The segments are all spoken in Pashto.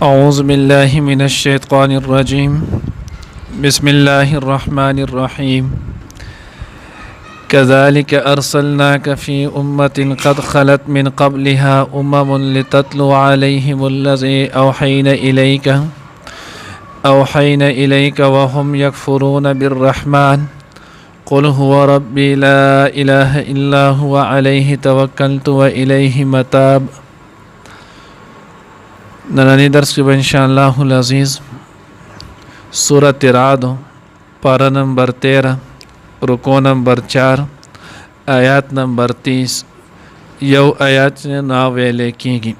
أعوذ بالله من الشيطان الرجيم بسم الله الرحمن الرحيم كذلك أرسلناك في أمة قد خلت من قبلها لتتلو عليهم الذي أوحينا إليك وهم يكفرون بالرحمن قل هو ربي لا إله إلا هو عليه توكلت وإليه متاب. ننانی درس کی انشاءاللہ العزیز سورۃ رعد پارہ نمبر 13 رکوع نمبر 4 آیات نمبر 30 یو آیات نے ناویلے کی گی.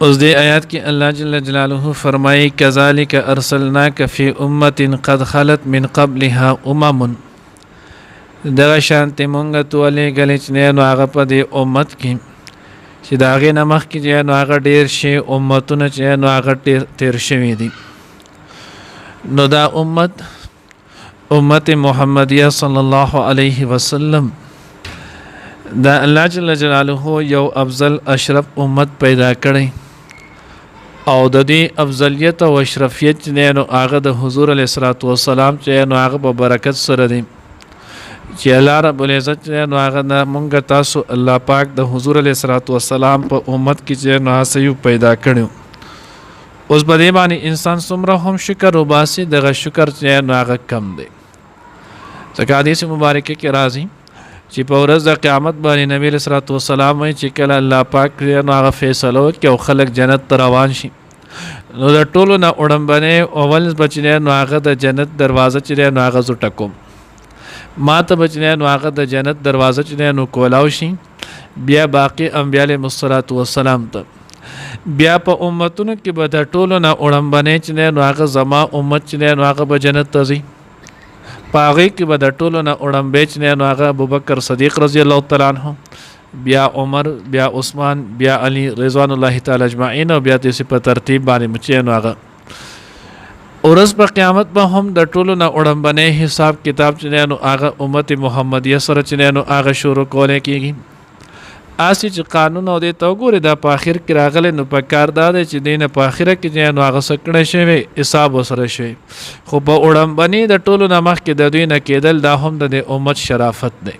اس دے آیات کی اللہ جل جلالہ فرمائی کذالک ارسلناک فی امت قد خلت من قبلها دغه شانتی مونږ تو علی گلیچ نه نو هغه په دې امت کې چې د هغې نه مخکې چې نو هغه ډېر شي امتونه چې نو هغه تیر شوي دي. نو دا امت محمدیه صلی الله علیه وسلم دا الله جل جلاله یو افضل اشرف امت پیدا کړی او د دې افضلیت او اشرفیت چې نو هغه د حضور علیه الصلاة والسلام چې نو هغه په برکت سره دی چې الله رب العزت نو هغه مونږ تاسو الله پاک د حضور علیه الصلاة والسلام په امت کې چې نو هسه پیدا کړو. اوس په دې باندې انسان څومره هم شکر وباسي دغه شکر چې نو هغه کم دی. ځکه حدیث مبارکه کې راځي چې په ورځ د قیامت باندې نبی علیه الصلاة والسلام وایي چې کله الله پاک نو هغه فیصله وکړي او خلک جنت ته روان شي نو د ټولو نه وړاندې اول بچی نو هغه د جنت دروازه چې نو هغه زه ټکوم ما ته بچنه نو هغه د جنت دروازه چې نو کولاو شي بیا باقی انبیاء علیهم الصلاة والسلام ته بیا په امتونو کې به د ټولو نه وړاندې چې نو هغه زما امت چې نو هغه به جنت ته ځي په هغې کې به د ټولو نه وړاندې چې نو هغه ابوبکر صدیق رضی الله تعالی عنه بیا عمر بیا عثمان بیا علی رضوان الله تعالی اجمعین او بیا داسې په ترتیب باندې چې نو هغه ورځ په قیامت به هم د ټولو نه وړاندې حساب کتاب چې نو هغه امت محمدیه سره چې نو هغه شروع کولی کېږي. اسی چې قانون او د ته وګورې دا په آخر کې راغلی نو په کار دا دی چې دی نه په آخره کې چې نو هغه څه کړی شوی حساب ورسره شوی خو په وړاندې د ټولو نه مخکې د دوی نه کېدل دا هم د امت شرافت دی.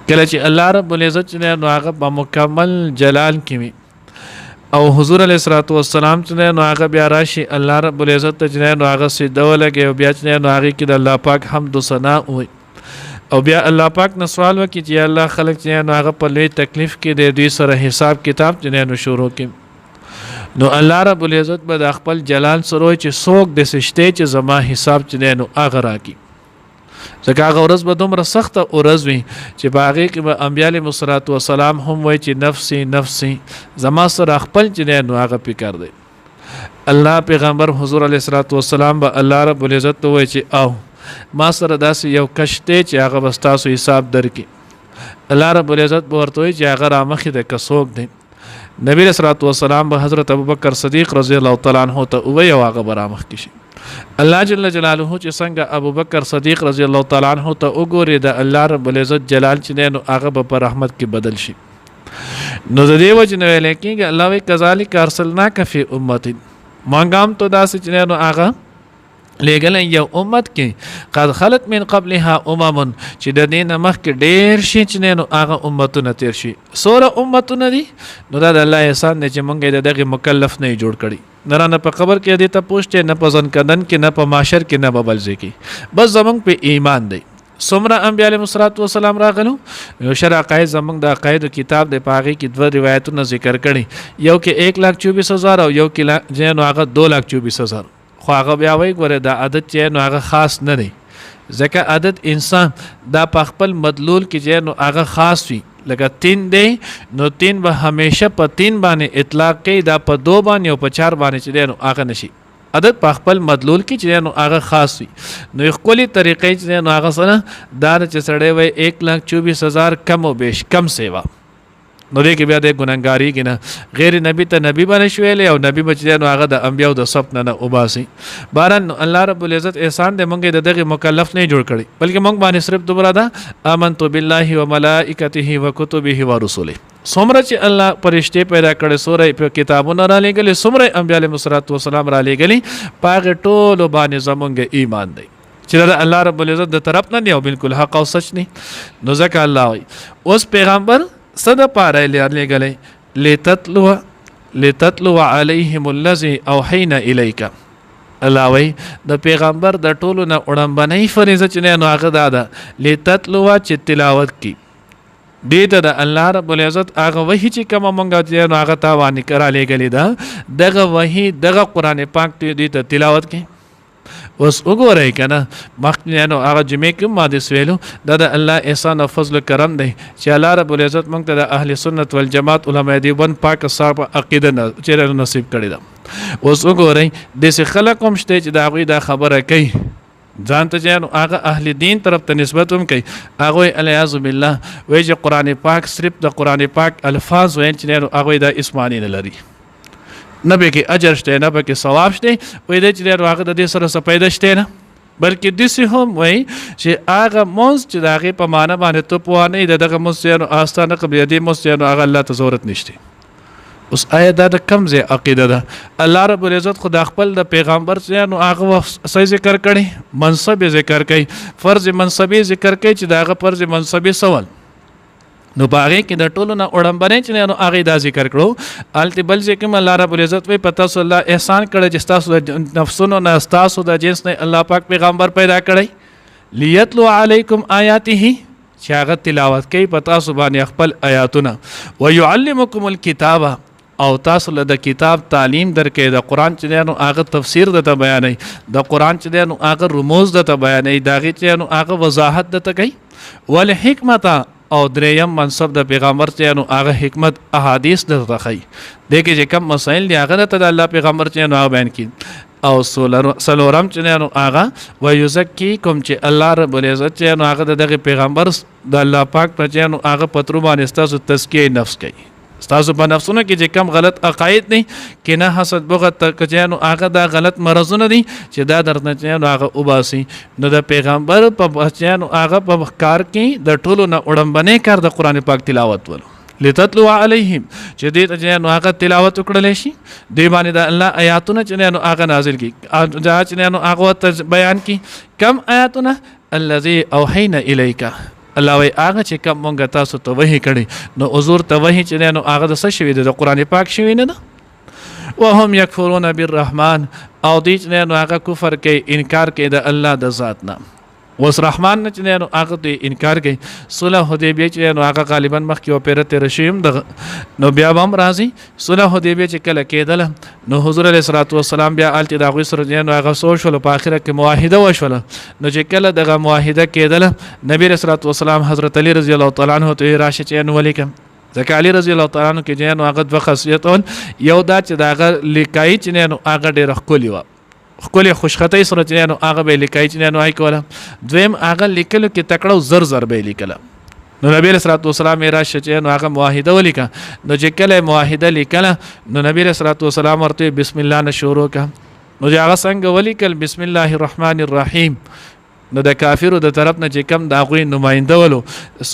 کله چې الله رب العزت چې نو هغه په مکمل جلال کې وي او حضور علیه الصلاة والسلام چې نو هغه بیا راشي الله رب العزت ته چې نو هغه سجده ولګي او بیا چې نو هغې کې د الله پاک حمد و ثنا وي او بیا الله پاک نه سوال وکړي چې الله خلک چې نو هغه په لوی تکلیف کې د دوی سره حساب کتاب چې نو شروع کړي نو الله رب العزت به د خپل جلال سره وایي چې څوک داسې شته چې زما حساب چې نو هغه راکړي. ځکه هغه ورځ به دومره سخته ورځ وي چې په هغې کې به انبیاء علیهم الصلاة والسلام هم وایي چې نفسي نفسي زما سره خپل چې نو هغه فکر دی. الله پیغمبر حضور علیه الصلاة والسلام به الله رب العزت ته وایي چې او ما سره داسې یو کش دی چې هغه به ستاسو حساب درکړي. الله رب العزت به ورته وایي چې هغه رامخې دی که څوک دی. نبی علیه الصلاة والسلام به حضرت ابوبکر صدیق رضی الله تعالی عنه ته ووایي او هغه به رامخکې شي. الله جل جلاله چې څنګه ابوبکر صدیق رضی الله تعالی عنه ته وګوري د الله رب العزت جلال چې نو هغه به په رحمت کې بدل شي. نو د دې وجې نه ویل کېږي الله وایي کذالک ارسلناک فی امت مونږ هم ته داسې چې نو هغه لېږلی یو امت کې قد خلت من قبلها چې د دې نه مخکې ډېر شي چې نو هغه امتونه تیر شي. څومره امتونه دي نو دا د الله احسان دی چې مونږ یې د دغې مکلف نه یې جوړ کړي نه په قبر کې دې ته پوښتې نه په ځنکدن کې نه په معاشر کې نه په بل ځای کې بس زمونږ په ایمان دی. څومره انبیاء علیهم الصلاة والسلام راغلو یو شرع عقاید زمونږ د عقایدو کتاب دی په هغې کې 2 روایتونه ذکر کړي یو کې 1,24,000 او یو کې نو هغه 2,24,000 خو هغه بیا وایي ګوره دا عادت چې نو هغه خاص نه دی ځکه عادت انسان دا په خپل مدلول کې چې نو هغه خاص وي لکه 3 دی نو 3 به همیشه په 3 باندې اطلاق کوي دا په 2 باندې او په 4 باندې چې نو هغه نشي عادت په خپل مدلول کې چې نو هغه خاص وي نو ښکلي طریقې چې نو هغه سره دا چې سړی وایي 1,24,000 کم او بیش کم سیوا نو دې کې بیا د ګناهګاری کې نه غیر نبی ته نبی باندې شویلې او نبی بچی نو هغه د انبیاء د سب نه وباسي. بارن الله رب العزت احسان دې مونږ د دغه مکلف نه جوړ کړي بلکې مونږ باندې صرف دومره ده آمنت بالله وملائکته وکتبه ورسله. څومره چې الله فرشتي پیدا کړي سورې په کتابونو را لېږلي څومره انبیاء علیهم السلام را لېږلي پاغه ټولو باندې زمونږ ایمان دی چې دا الله رب العزت د طرف نه دی او بالکل حق او سچ نه. نو ځکه الله وایي اوس پیغمبر صد پاره لتتلو علیهم الذی اوحینا الیک. الله وایي د پیغمبر د ټولو نه وړاندې فریضه چې نه هغه ده لتتلو چې تلاوت کی دې ته د الله رب العزت هغه وحی چې کوم مونږه چې هغه تا باندې کرا لګلې ده دغه وحی دغه قران پاک دې ته تلاوت کی. اوس وګورئ کنه مخکې نو هغه جمعې کې ما دې سویلو دا د الله احسان او فضل کرم دی چې الله رب العزت موږ ته د اهل سنت والجماعت علماء دیوبند پاک صاحب عقیده چې نصیب کړی ده. اوس وګورئ داسې خلک هم شته چې د هغوی دا خبره کوي ځان ته چې هغه اهل دین طرف ته نسبت هم کوي هغوی الیاذ بالله وایي چې قرآن پاک صرف د قرآن پاک الفاظ ویل چې هغوی دا اسماني نه لري نه به کې اجر شته نه به کې ثواب شته وایي د چې هغه د دې سره څه پیدا شته نه بلکې داسې هم وایي چې هغه مونځ چې د هغې په معنی باندې تو پوه نه یې د دغه مونځ آستانه قبلې دې مونځ هغه الله ته ضرورت نشته. اوس آیا دا د کوم ځای عقیده ده؟ الله رب العزت خو د خپل د پیغمبر نو هغه څه ذکر کړي منصب ذکر کوي فرض منصبي ذکر کوي چې د هغه فرض منصبي سوال نو باغې کې د ټولو نه وړاندې چې نو هغه دا ذکر کړو الته بل ځکه الله رب العزت وي پتا صلی الله احسان کړی چې تاسو د نفسونو نه تاسو د جنس نه الله پاک پیغمبر پیدا کړی لیتلو علیکم آیاته چې هغه تلاوت کوي پتا سو باندې خپل آیاتونه ويعلمکم الکتاب او تاسو له د کتاب تعلیم درکې د قران چې نو هغه تفسیر د ته بیانې د قران چې نو هغه رموز د ته بیانې داغه چې نو هغه وضاحت د ته کوي ول حکمت او دریم منصب د پیغمبر چې نو هغه حکمت احادیث د تخی دغه چې کوم مسائل دی هغه ته د الله پیغمبر چې نو بیان کړي او سلورم چې نو هغه ويزکیکم چې الله رب العزت چې نو هغه دغه پیغمبر د الله پاک په چې نو هغه پترو باندې تاسو تزکیه نفس کوي تاسو په نفسونو کې چې کم غلط عقاید نه کینه حسد بغض تکجانو هغه دا غلط مرزونه دي چې دا درنه چې هغه وباسي نو د پیغمبر په بچانو هغه په کار کې د ټولو نه وړاندې کار د قران پاک تلاوت ولو لتتلو علیهم چې دې ته نو هغه تلاوت وکړل شي د باندې د الله آیاتونه چې نو هغه نازل کی چې نو هغه بیان کی کم آیاتونه الذی اوحینا الیک الله وی هغه چې کوم مونږ تاسو ته وحی کړي نو حضور ته وحی چې نو هغه د څه شوی د قران پاک شوی نه ده وهم یکفرون بالرحمن او دې چې نو هغه کفر کوي انکار کوي د الله د ذات نه وس رحمان نه چې نو هغه دې انکار کوي صلح حدیبیه چې نو هغه غالبا مخکې او پیرته رشیم د نو بیا هم راځي صلح حدیبیه چې کله کېدل نو حضور علیه الصلاۃ والسلام بیا الته د غوی سره نو هغه سوشل په اخره کې معاهده وشول نو چې کله دغه معاهده کېدل نبی رسول الله والسلام حضرت علی رضی الله تعالی عنہ ته راشه چې نو ولیکم ځکه علی رضی الله تعالی عنہ کې نو هغه دوه خاصیتون یو دا چې دغه لیکای چې نو هغه ډېر خولي و خولي خوشخطۍ سره چې نو هغه به لیکای چې نو هاي کوله دویم هغه لیکلو کې تکړه زر زر به لیکله نو نبی رسول الله والسلام راشه چې نو هغه معاهده ولیکه نو چې کله معاهده لیکله نو نبی رسول الله والسلام ورته بسم الله نه شروع کا نو هغه څنګه ولیکل بسم الله الرحمن الرحیم نو د کافرو د طرف نه چې کم د غوی نماینده ولو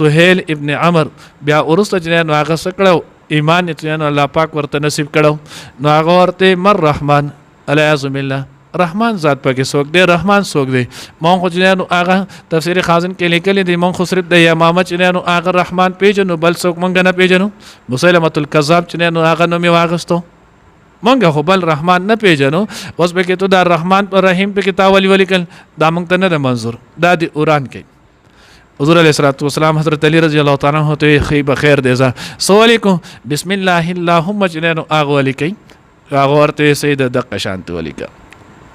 سهیل ابن عمر بیا ورسته چې نو هغه سکړو ایمان چې نو الله پاک ورته نصیب کړو نو هغه ورته مر رحمان الیاذ بالله رحمان ذات پکې څوک دی رحمان څوک دی مونږ خو چې نو هغه تفسیر خازن کې لیکلي دی مونږ خو صرف د یمامه چې نو هغه رحمان پیژنو بل څوک مونږ نه پیژنو مسلمه الکذاب چې نو هغه نوم یې واغستو مونږ خو بل رحمان نه پیژنو اوس به کې ته د رحمان پر رحیم په کې تاولی ولیکل دا مونږ ته نه منظور دا دی قران کې حضور علیه الصلوۃ والسلام حضرت علی رضی الله تعالی عنہ ته خی بخیر دی ز علیکم بسم الله اللهم جنانو هغه ولیکي هغه ورته سید د قشانت ولیکا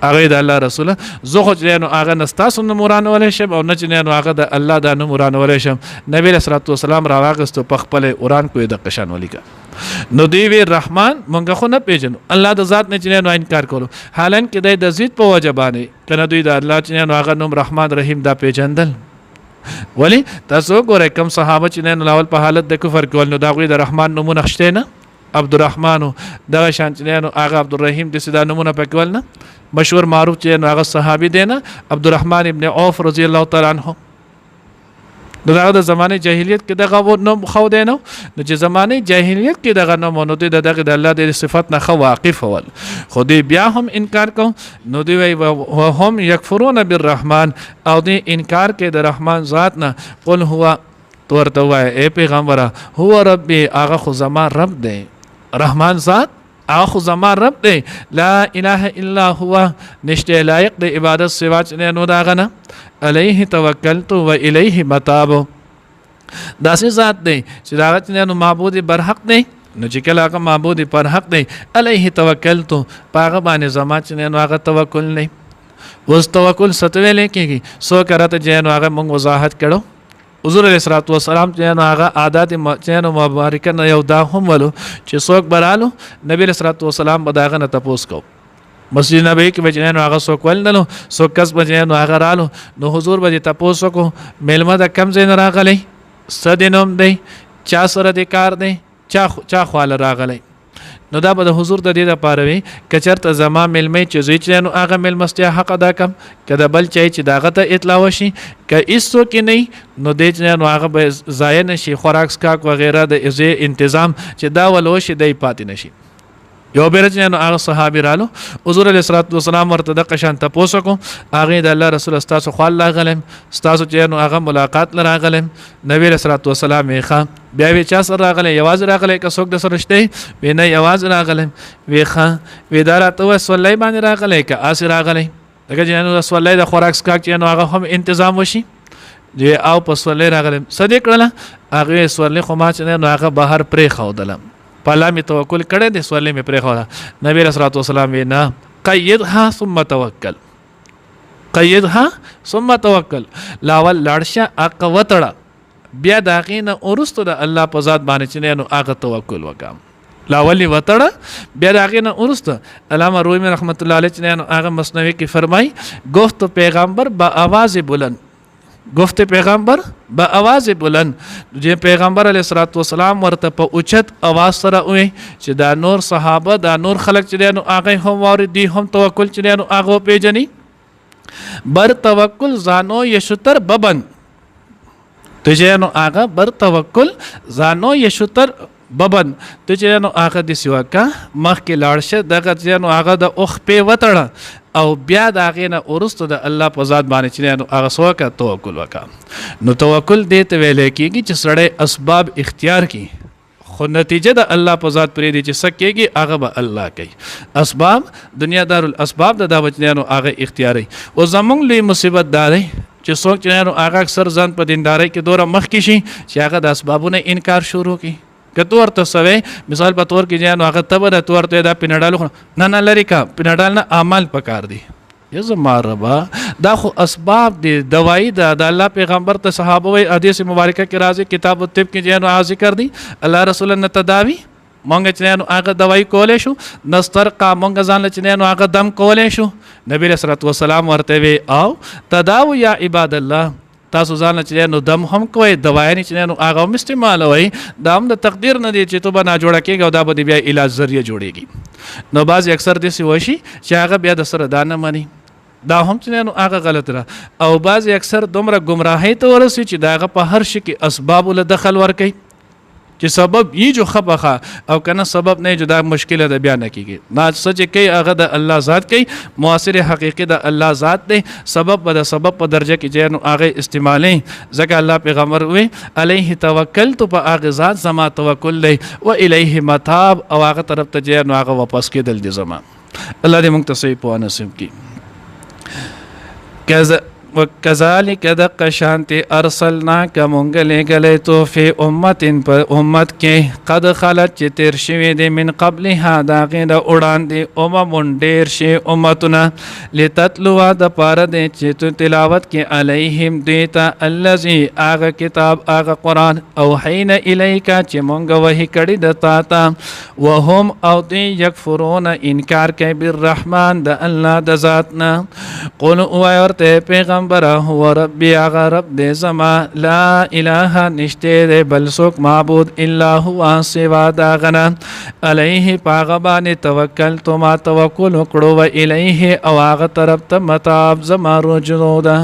هغه د الله رسول زه خو چې نو هغه نستاسو نموران ولې شم او نه چې نو هغه د الله د نموران ولې شم نبی رسول الله والسلام راغستو په خپل قران کوی د قشان ولیکا نو دی وی رحمان مونږ خو نه پیژنو الله د ذات نه چې نو انکار کولو حالانکه د ذات په وجبانه کنه دوی د الله چې نو هغه نوم رحمان رحیم دا پیژندل ولی تاسو ګورئ کم صحابه چې نه لاول په حالت د کفر کې ول نو دا غوی د رحمان نمونه شته نه عبدالرحمن دغه شان چې نه هغه عبدالرحیم د سیدا نمونه پکې ول نه مشهور معروف چې نه هغه صحابي دی نه عبدالرحمن ابن عوف رضی الله تعالی عنہ دغه د زمانه جاهلیت کې دغه نوم خو دی نو چې زمانه جاهلیت کې دغه نوم نو دغه د الله د صفات نه خو واقف ول خو دی بیا هم انکار کو نو دی وی هم یکفرون بالرحمن او دی انکار کې د رحمان ذات نه قل هو تورته وای اے پیغمبره هو ربي هغه خو زما رب دی رحمان ذات هغه خو زما رب دی لا اله الا هو نشته لایق د عبادت سوا نه نو داغه نه علیه توکلت و الیه متاب داسې ذات دی چې داغه نه معبود برحق دی نو چې کله هغه معبود برحق دی علیه توکلت پاغه باندې زما چې نه هغه توکل نه وس توکل ستوي لیکيږي سو کرته جن هغه مونږ وضاحت کړو حضور علیہ الصلوۃ والسلام چې نو هغه عادت چې نو مبارکه نه یو دا هم ولو چې څوک برالو نبی علیہ الصلوۃ والسلام بداغه نه تپوس کو مسجد نبی کې بچنه نو هغه څوک ولنلو څوک کس بچنه نو هغه رالو نو حضور به تپوس کو ملما د کم زین راغلی سدینوم دی چا سره د کار دی چا خواله راغلی نو دا به د حضور د دې لپاره وي کچرته زما ملمه چې زوی چې نو هغه ملمستیا حق ادا کم کله بل چې داغه ته اطلاع وشي ک ایسو کې نه نو دې چې نو هغه به ضایع نشي خوراک سکاک وغیرہ د تنظیم چې دا ولوشي دی پاتې نشي یو بیرته نو هغه صحابي رالو حضور علیہ الصلوۃ والسلام ورته د قشان تاسو کو هغه د الله رسول استاسو خو الله غلم استاسو چې نو هغه ملاقات لرا غلم نبی علیہ الصلوۃ والسلام یې بیا وی چا سره راغله یواز راغله که څوک د سره شته وینه یواز راغله وی وی دارته وسولای باندې راغله که اس راغله دغه جنو وسولای د خوراک سکاک چې نو هغه هم تنظیم وشي دی او پسولای راغله صدیق کړه هغه سولای خو ما چې نو هغه بهر پرې خودلم پالا می توکل کړه د سوالې می پرې خو نبی رسول الله صلی الله علیه وسلم قیدها ثم توکل قیدها ثم توکل لاول لاړشه اقوتړه بیا داغینه اورستو د الله په ذات باندې چې نو هغه توکل وکم لاولی وتړه بیا داغینه اورستو علامه رومی رحمت الله علیه چې نو هغه مسنوی کې فرمای گفت پیغمبر با آواز بلند گفت پیغمبر با آواز بلند چې پیغمبر علیه الصلوۃ والسلام ورته په اوچت आवाज سره وي چې دا نور صحابه دا نور خلک چې نو هغه هم واردي هم توکل چې نو هغه پیژني بر توکل زانو یشتر ببن ته چې نو هغه بر توکل زانو یشتر ببن ته چې نو هغه د سیواکا مخ کې لاړشه دغه چې نو هغه د اوخ په وتړه او بیا دا غینه اورستو د الله په ذات باندې چې نو هغه سوکا توکل وکا نو توکل دې ته ویل کېږي چې سړی اسباب اختیار کړي خو نتیجه د الله په ذات پرې دي چې سکیږي هغه به الله کوي اسباب دنیا دار الاسباب د دا بچنانو هغه اختیاري او زمونږ لوی مصیبت دا دی چې څوک چې نو هغه اکثر ځان په دینداري کې دوره مخ کې شي چې هغه د اسبابونو انکار شروع کړي کته ورته سوي مثال په تور کې جنو هغه تبه د تور ته دا پینډال نه لري کا پینډال نه اعمال پکار دي یزما ربا دا خو اسباب دي دوايي د الله پیغمبر ته صحابه وي حدیث مبارکه کې راځي کتاب الطب کې جنو ذکر دي الله رسول الله تداوی مونږ چې نو هغه دوايي کولې شو نستر کا مونږ ځان چې نو هغه دم کولې شو نبی رسول الله والسلام ورته وي او تداو یا عباد الله تاسو ځان چې نو دم هم کوی دوايي چې نو هغه استعمال وي دا هم د تقدیر نه دي چې تو بنا جوړه کېږي او دا به بیا علاج ذریعہ جوړيږي نو بعض اکثر د سی وشي چې هغه بیا د سره دانه مانی دا هم چې نو هغه غلط را او بعض اکثر دومره گمراهی ته ورسي چې داغه په هر شي کې اسباب له دخل ور کوي چې سبب یې جو خبخه او کنه سبب نه جو دا مشکله ده بیان کیږي نه سچ کوي هغه د الله ذات کوي موثر حقيقي د الله ذات دی سبب به د سبب په درجه کې جنو هغه استعمالي ځکه الله پیغمبر وي عليه توکلت په هغه ذات زما توکل دی و الیه متاب او هغه طرف ته جنو هغه واپس کېدل دي زما الله دې موږ ته صحیح په نصیب کړي کذا وکذالک دق شانتی ارسلناک مونږ لګلې تو فی امتن په امت کې قد خلت چې تیر شوی دی من قبلها دا غیر وړاندې ډیر شي امتونه لتتلوا د پاره دی چې تو تلاوت کې علیهم دیتا الذی هغه کتاب هغه قران او حین الیک چې مونږ وਹੀ کړي د تا ته وهم او دی یکفرون انکار کوي بالرحمن د الله د ذات نه قل او ورته پیغام پیغمبر هو ربی آغا رب دے زما لا الہ نشتے دے بل سوک معبود الا هو سوا داغنا علیہ پاغبان توکل تو ما توکل اکڑو و الیہ او آغا طرف تا متاب زما رجنو دا